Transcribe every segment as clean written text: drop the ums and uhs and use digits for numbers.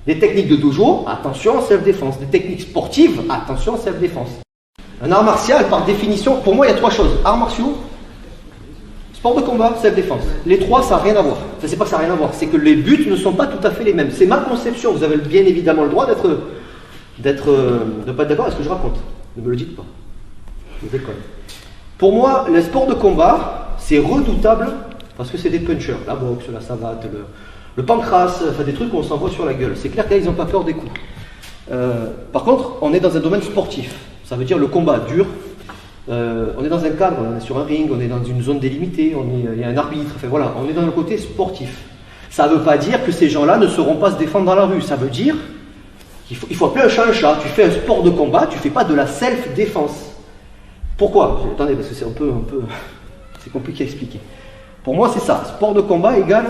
Des techniques de dojo, attention, self-défense. Des techniques sportives, attention, self-défense. Un art martial, par définition, pour moi, il y a trois choses. Arts martiaux, sport de combat, self-défense. Les trois, ça n'a rien à voir. Enfin, c'est pas que ça n'a rien à voir, c'est que les buts ne sont pas tout à fait les mêmes. C'est ma conception. Vous avez bien évidemment le droit de pas être d'accord avec ce que je raconte. Ne me le dites pas. Je déconne. Pour moi, le sport de combat, c'est redoutable parce que c'est des punchers. La boxe, la savate, le pancrace, enfin des trucs où on s'envoie sur la gueule. C'est clair qu'ils n'ont pas peur des coups. Par contre, on est dans un domaine sportif. Ça veut dire le combat dur. On est dans un cadre, on est sur un ring, on est dans une zone délimitée, il y a un arbitre. Enfin voilà, on est dans le côté sportif. Ça ne veut pas dire que ces gens-là ne sauront pas se défendre dans la rue. Ça veut dire qu'il faut appeler un chat un chat. Tu fais un sport de combat, tu ne fais pas de la self-défense. Pourquoi? Attendez, parce que c'est un peu c'est compliqué à expliquer. Pour moi, c'est ça. Sport de combat égale.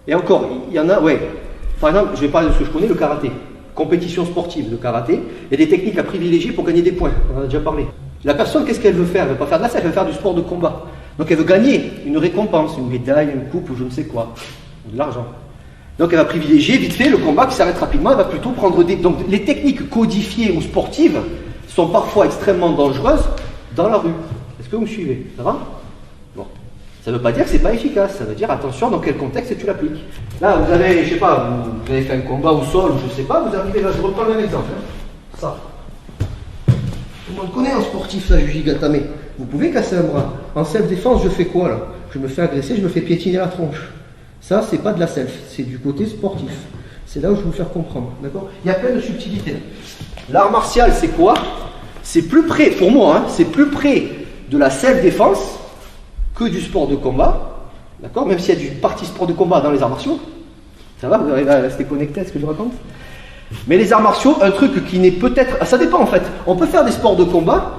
Et encore, il y en a, ouais. Par exemple, je vais parler de ce que je connais, le karaté. Compétition sportive de karaté. Il y a des techniques à privilégier pour gagner des points. On en a déjà parlé. La personne, qu'est-ce qu'elle veut faire? Elle ne veut pas faire de la self, elle veut faire du sport de combat. Donc elle veut gagner une récompense, une médaille, une coupe ou je ne sais quoi. De l'argent. Donc elle va privilégier vite fait le combat qui s'arrête rapidement. Elle va plutôt prendre des. Donc les techniques codifiées ou sportives sont parfois extrêmement dangereuses dans la rue. Est-ce que vous me suivez? Ça va? Bon. Ça ne veut pas dire que c'est pas efficace. Ça veut dire attention dans quel contexte tu l'appliques. Là, vous avez, je sais pas, vous avez fait un combat au sol ou je sais pas, vous arrivez là, je reprends le même exemple. Hein. Ça. Tout le monde connaît un sportif, ça, Yuji Gatame. Vous pouvez casser un bras. En self-défense, je fais quoi là? Je me fais agresser, je me fais piétiner la tronche. Ça, c'est pas de la self, c'est du côté sportif. C'est là où je vais vous faire comprendre. D'accord? Il y a plein de subtilités. L'art martial, c'est quoi? C'est plus près, pour moi, hein, c'est plus près de la self-défense que du sport de combat. D'accord? Même s'il y a du parti sport de combat dans les arts martiaux. Ça va? Vous arrivez à rester connecté à ce que je raconte? Mais les arts martiaux, un truc qui n'est peut-être. Ça dépend en fait. On peut faire des sports de combat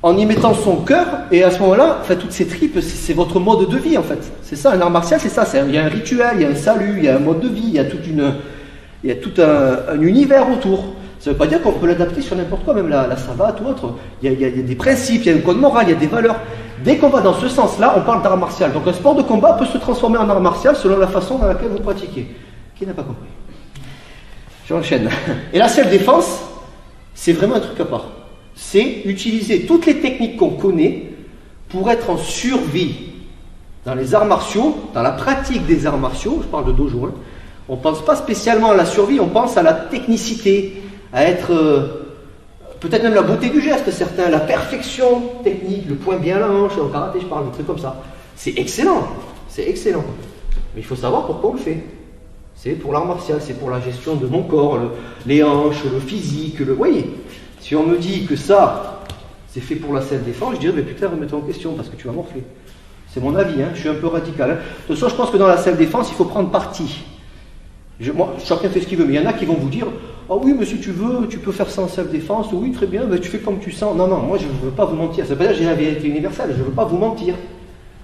en y mettant son cœur et à ce moment-là, enfin, toutes ces tripes, c'est votre mode de vie en fait. C'est ça, un art martial, c'est ça. Il y a un rituel, il y a un salut, il y a un mode de vie, il y a tout un univers autour. Ça ne veut pas dire qu'on peut l'adapter sur n'importe quoi, même la savate ou autre. Il y a des principes, il y a un code moral, il y a des valeurs. Dès qu'on va dans ce sens-là, on parle d'art martial. Donc un sport de combat peut se transformer en art martial selon la façon dans laquelle vous pratiquez. Qui n'a pas compris? J'enchaîne. Et la self-défense, c'est vraiment un truc à part. C'est utiliser toutes les techniques qu'on connaît pour être en survie. Dans les arts martiaux, dans la pratique des arts martiaux, je parle de dojo, hein, on ne pense pas spécialement à la survie, on pense à la technicité, à être, peut-être même la beauté du geste, certains, la perfection technique, le point bien à la hanche, en karaté je parle, des trucs comme ça. C'est excellent, mais il faut savoir pourquoi on le fait. C'est pour l'art martial, c'est pour la gestion de mon corps, les hanches, le physique, oui. Si on me dit que ça, c'est fait pour la self-défense, je dirais, mais putain, remets-toi en question, parce que tu vas morfler. C'est mon avis, hein, je suis un peu radical. Hein. De toute façon, je pense que dans la self-défense, il faut prendre parti. Moi, chacun fait ce qu'il veut, mais il y en a qui vont vous dire « Oh oui, mais si tu veux, tu peux faire ça en self-défense, oui, très bien, mais tu fais comme tu sens. » Non, non, moi je ne veux pas vous mentir. Ça veut pas dire que j'ai la vérité universelle, je ne veux pas vous mentir.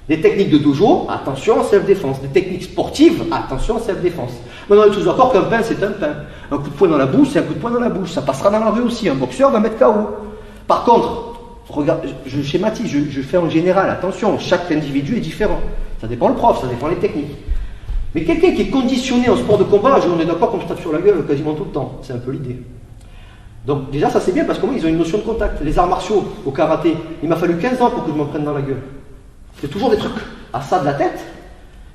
Des techniques de dojo, attention, self-défense. Des techniques sportives, attention, self-défense. Maintenant, on est tous d'accord qu'un pain, c'est un pain. Un coup de poing dans la bouche, c'est un coup de poing dans la bouche. Ça passera dans la rue aussi. Un boxeur va mettre KO. Par contre, regarde, je schématise, je fais en général, attention, chaque individu est différent. Ça dépend le prof, ça dépend les techniques. Mais quelqu'un qui est conditionné en sport de combat, on est d'accord qu'on se tape sur la gueule quasiment tout le temps. C'est un peu l'idée. Donc déjà, ça c'est bien parce qu'ils ont une notion de contact. Les arts martiaux, au karaté, il m'a fallu 15 ans pour que je m'en prenne dans la gueule. C'est toujours des trucs à ça de la tête.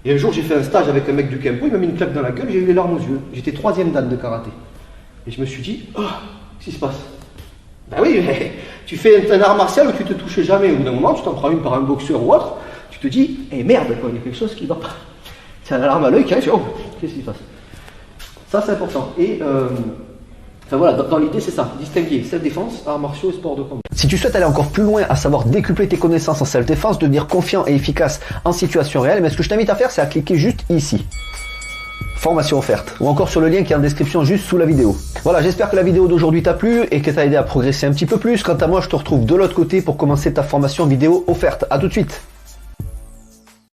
Et un jour, j'ai fait un stage avec un mec du Kempo, il m'a mis une claque dans la gueule, j'ai eu les larmes aux yeux. J'étais 3e dan de karaté. Et je me suis dit, oh, qu'est-ce qui se passe? Ben oui, tu fais un art martial où tu te touches jamais. Au bout d'un moment, tu t'en prends une par un boxeur ou autre, tu te dis, eh merde, quoi, il y a quelque chose qui ne va pas. Tu as l'alarme à l'œil qui arrive, oh, qu'est-ce qui se passe? Ça, c'est important. Et enfin voilà, dans l'idée, c'est ça, distinguer self-défense, arts martiaux et sport de combat. Si tu souhaites aller encore plus loin, à savoir décupler tes connaissances en self-défense, devenir confiant et efficace en situation réelle, mais ce que je t'invite à faire, c'est à cliquer juste ici. Formation offerte, ou encore sur le lien qui est en description juste sous la vidéo. Voilà, j'espère que la vidéo d'aujourd'hui t'a plu et que t'a aidé à progresser un petit peu plus. Quant à moi, je te retrouve de l'autre côté pour commencer ta formation vidéo offerte. À tout de suite.